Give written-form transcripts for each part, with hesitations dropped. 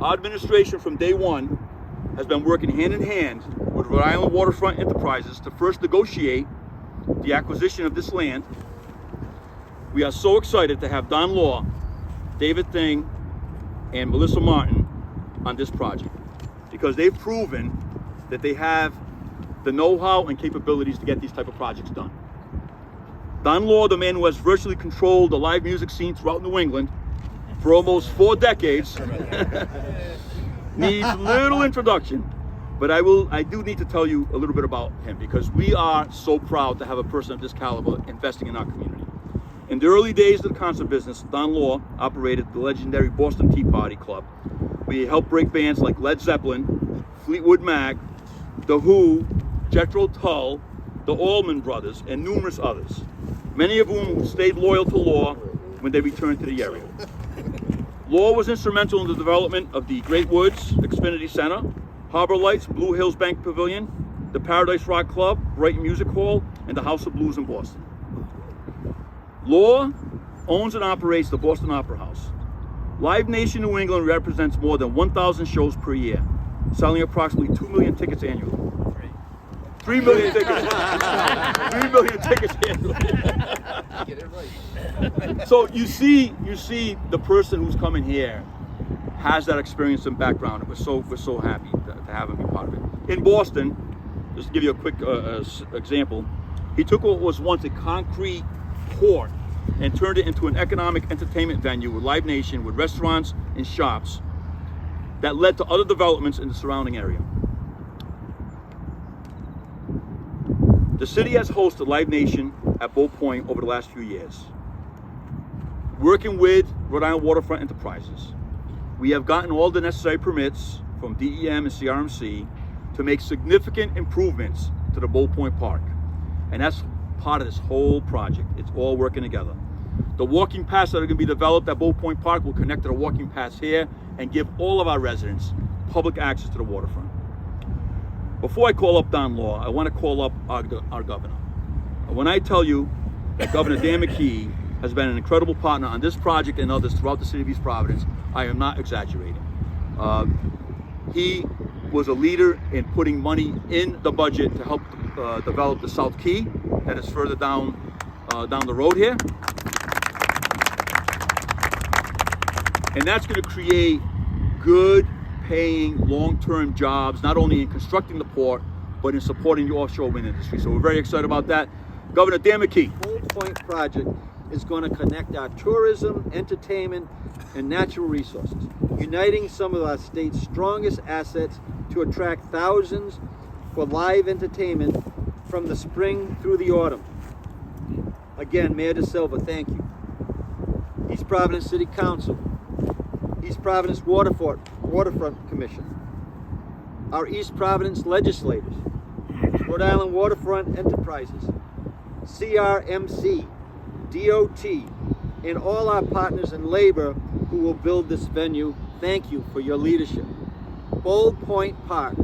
Our administration from day one has been working hand in hand with Rhode Island Waterfront Enterprises to first negotiate the acquisition of this land. We are so excited to have Don Law, David Thing, and Melissa Martin on this project because they've proven that they have the know-how and capabilities to get these type of projects done. Don Law, the man who has virtually controlled the live music scene throughout New England for almost 4 decades, needs little introduction, but I do need to tell you a little bit about him because we are so proud to have a person of this caliber investing in our community. In the early days of the concert business, Don Law operated the legendary Boston Tea Party Club. We helped break bands like Led Zeppelin, Fleetwood Mac, The Who, Jethro Tull, the Allman Brothers, and numerous others, many of whom stayed loyal to Law when they returned to the area. Law was instrumental in the development of the Great Woods Xfinity Center, Harbor Lights, Blue Hills Bank Pavilion, the Paradise Rock Club, Brighton Music Hall, and the House of Blues in Boston. Law owns and operates the Boston Opera House. Live Nation New England represents more than 1,000 shows per year, selling approximately 2 million tickets annually. 3 million tickets. 3 million tickets annually. Get it right. So you see the person who's coming here has that experience and background, and we're so happy to have him be part of it. In Boston, just to give you a quick example, he took what was once a concrete port and turned it into an economic entertainment venue with Live Nation, with restaurants and shops that led to other developments in the surrounding area. The city has hosted Live Nation at Bull Point over the last few years. Working with Rhode Island Waterfront Enterprises, we have gotten all the necessary permits from DEM and CRMC to make significant improvements to the Bull Point Park. And that's part of this whole project. It's all working together. The walking paths that are going to be developed at Bull Point Park will connect to the walking paths here and give all of our residents public access to the waterfront. Before I call up Don Law, I want to call up our governor. When I tell you that Governor Dan McKee has been an incredible partner on this project and others throughout the city of East Providence, I am not exaggerating. He was a leader in putting money in the budget to help develop the South Key that is further down the road here. And that's going to create good paying long-term jobs, not only in constructing the port, but in supporting the offshore wind industry. So we're very excited about that. Governor Dan McKee. The Bull Point project is going to connect our tourism, entertainment, and natural resources, uniting some of our state's strongest assets to attract thousands for live entertainment from the spring through the autumn. Again, Mayor De Silva, thank you. East Providence City Council, East Providence Waterfront Commission, our East Providence legislators, Rhode Island Waterfront Enterprises, CRMC, DOT, and all our partners in labor who will build this venue. Thank you for your leadership. Bull Point Park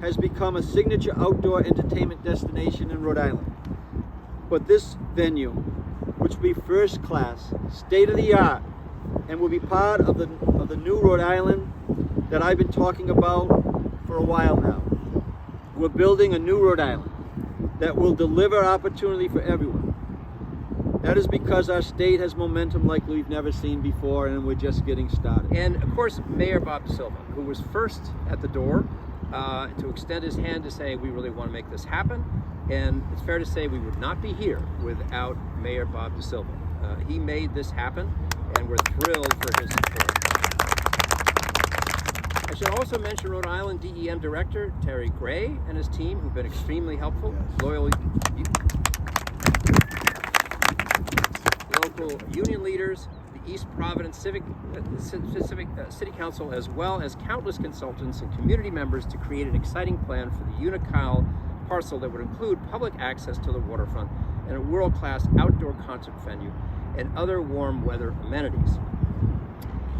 has become a signature outdoor entertainment destination in Rhode Island. But this venue, which will be first class, state-of-the-art, and will be part of the new Rhode Island that I've been talking about for a while now. We're building a new Rhode Island that will deliver opportunity for everyone. That is because our state has momentum like we've never seen before, and we're just getting started. And of course, Mayor Bob De Silva, who was first at the door to extend his hand to say, we really want to make this happen. And it's fair to say we would not be here without Mayor Bob De Silva. He made this happen, and we're thrilled for his support. I should also mention Rhode Island DEM Director Terry Gray and his team, who've been extremely helpful, local union leaders, the East Providence City Council, as well as countless consultants and community members to create an exciting plan for the Unicole parcel that would include public access to the waterfront and a world-class outdoor concert venue and other warm weather amenities.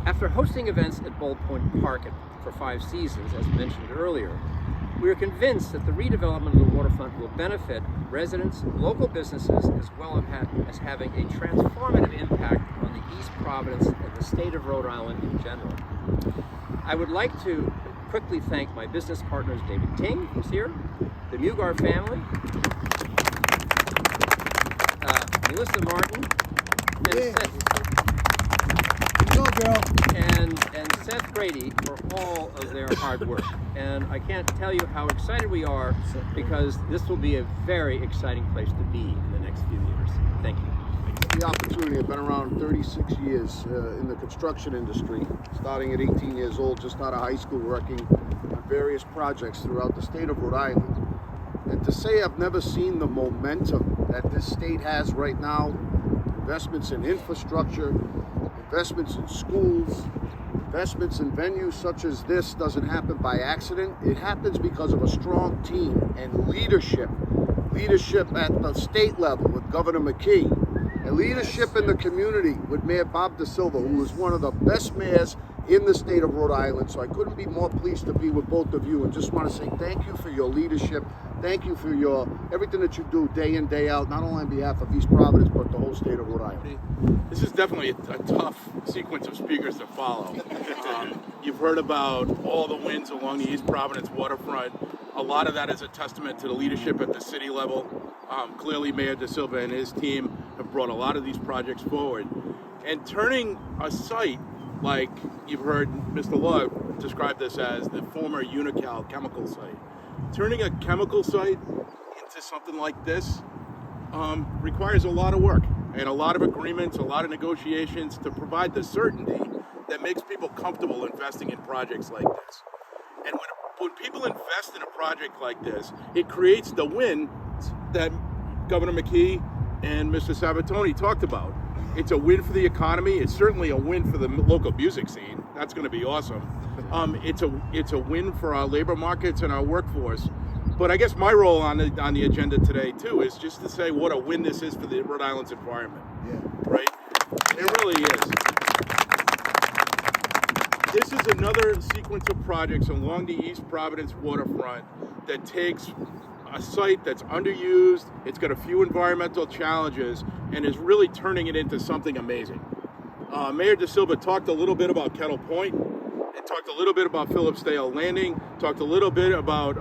After hosting events at Bull Point Park for 5 seasons, as mentioned earlier, we are convinced that the redevelopment of the waterfront will benefit residents, local businesses, as well as having a transformative impact on the East Providence and the state of Rhode Island in general. I would like to quickly thank my business partners, David Ting, who's here, the Mugar family, Melissa Martin, and and Seth Brady for all of their hard work. And I can't tell you how excited we are, because this will be a very exciting place to be in the next few years. Thank you. The opportunity. I've been around 36 years in the construction industry, starting at 18 years old, just out of high school, working on various projects throughout the state of Rhode Island. And to say I've never seen the momentum that this state has right now, investments in infrastructure, investments in schools, investments in venues such as this doesn't happen by accident. It happens because of a strong team and leadership. Leadership at the state level with Governor McKee, and leadership in the community with Mayor Bob DeSilva, who is one of the best mayors in the state of Rhode Island. So I couldn't be more pleased to be with both of you, and just want to say thank you for your leadership. Thank you for your everything that you do day in, day out, not only on behalf of East Providence, but the whole state of Rhode Island. This is definitely a tough sequence of speakers to follow. You've heard about all the wins along the East Providence Waterfront. A lot of that is a testament to the leadership at the city level. Clearly, Mayor DeSilva and his team have brought a lot of these projects forward. And turning a site like you've heard Mr. Law describe this as the former Unocal chemical site. Turning a chemical site into something like this requires a lot of work and a lot of agreements, a lot of negotiations to provide the certainty that makes people comfortable investing in projects like this. And when people invest in a project like this, it creates the win that Governor McKee and Mr. Sabatoni talked about. It's a win for the economy. It's certainly a win for the local music scene. That's going to be awesome. It's a win for our labor markets and our workforce. But I guess my role on the agenda today too is just to say what a win this is for the Rhode Island's environment. Yeah. Right? It really is. This is another sequence of projects along the East Providence Waterfront that takes a site that's underused, it's got a few environmental challenges, and is really turning it into something amazing. Mayor DeSilva talked a little bit about Kettle Point, and talked a little bit about Phillipsdale Landing, talked a little bit about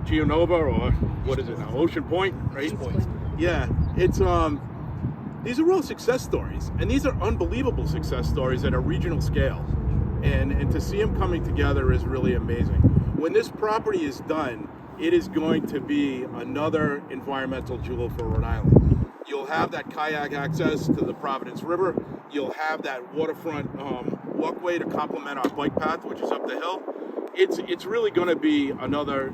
Geonova, or what is it now, Ocean Point, right? Yeah, it's these are all success stories, and these are unbelievable success stories at a regional scale, and to see them coming together is really amazing. When this property is done, it is going to be another environmental jewel for Rhode Island. You'll have that kayak access to the Providence River. You'll have that waterfront walkway to complement our bike path, which is up the hill. It's really going to be another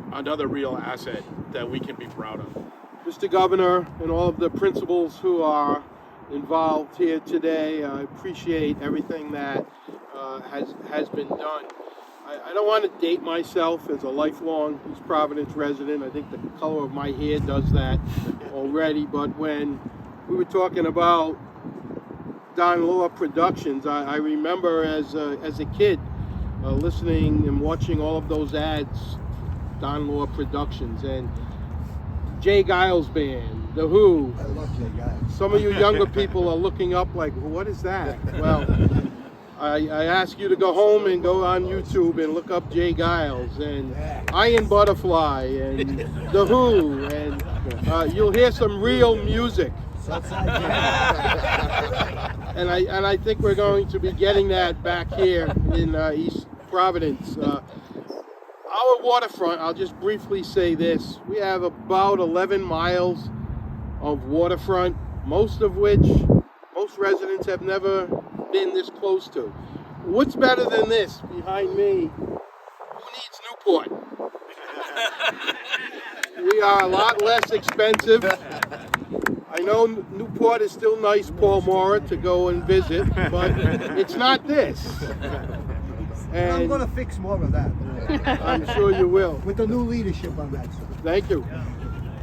real asset that we can be proud of. Mr. Governor and all of the principals who are involved here today, I appreciate everything that has been done. I don't want to date myself as a lifelong East Providence resident. I think the color of my hair does that already. But when we were talking about Don Law Productions, I remember as a kid listening and watching all of those ads, Don Law Productions and Jay Giles Band, The Who. I love Jay Giles. Some of you younger people are looking up like, what is that? Well, I ask you to go home and go on YouTube and look up Jay Giles and Iron Butterfly and The Who, and you'll hear some real music. And I think we're going to be getting that back here in East Providence. Our waterfront, I'll just briefly say this, we have about 11 miles of waterfront, most of which most residents have never been this close to. What's better than this behind me? Who needs Newport? We are a lot less expensive. I know Newport is still nice, Paul Mora, to go and visit, but it's not this. And I'm going to fix more of that. I'm sure you will. With the new leadership on that side. Thank you.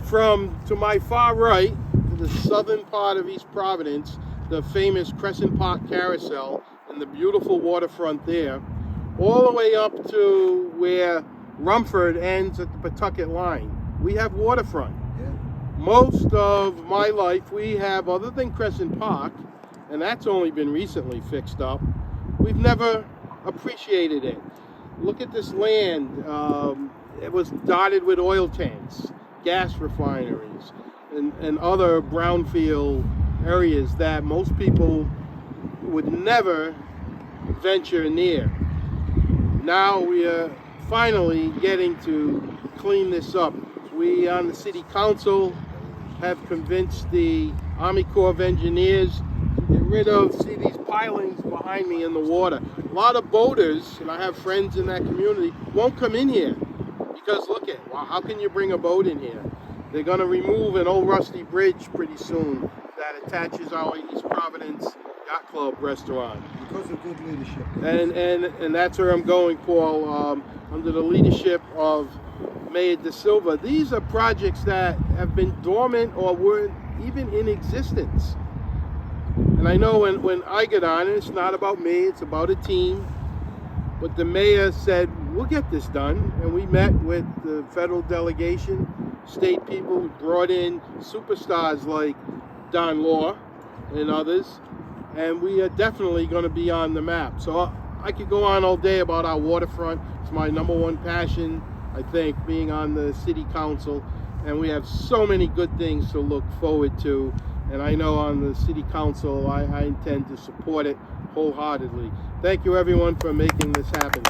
From to my far right, to the southern part of East Providence, the famous Crescent Park Carousel and the beautiful waterfront there, all the way up to where Rumford ends at the Pawtucket line. We have waterfront. Yeah. Most of my life we have, other than Crescent Park, and that's only been recently fixed up, we've never appreciated it. Look at this land. It was dotted with oil tanks, gas refineries, and other brownfield areas that most people would never venture near. Now we are finally getting to clean this up. We on the city council have convinced the Army Corps of Engineers to get rid of, see these pilings behind me in the water. A lot of boaters, and I have friends in that community, won't come in here because look at, well, how can you bring a boat in here? They're going to remove an old rusty bridge pretty soon that attaches our East Providence Yacht Club restaurant. Because of good leadership. And that's where I'm going, Paul, under the leadership of Mayor De Silva. These are projects that have been dormant or weren't even in existence. And I know when I get on, it's not about me, it's about a team. But the mayor said, we'll get this done. And we met with the federal delegation, state people, we brought in superstars like Don Law and others. And we are definitely going to be on the map. So I could go on all day about our waterfront. It's my #1 passion, I think, being on the city council. And we have so many good things to look forward to. And I know on the city council, I intend to support it wholeheartedly. Thank you, everyone, for making this happen.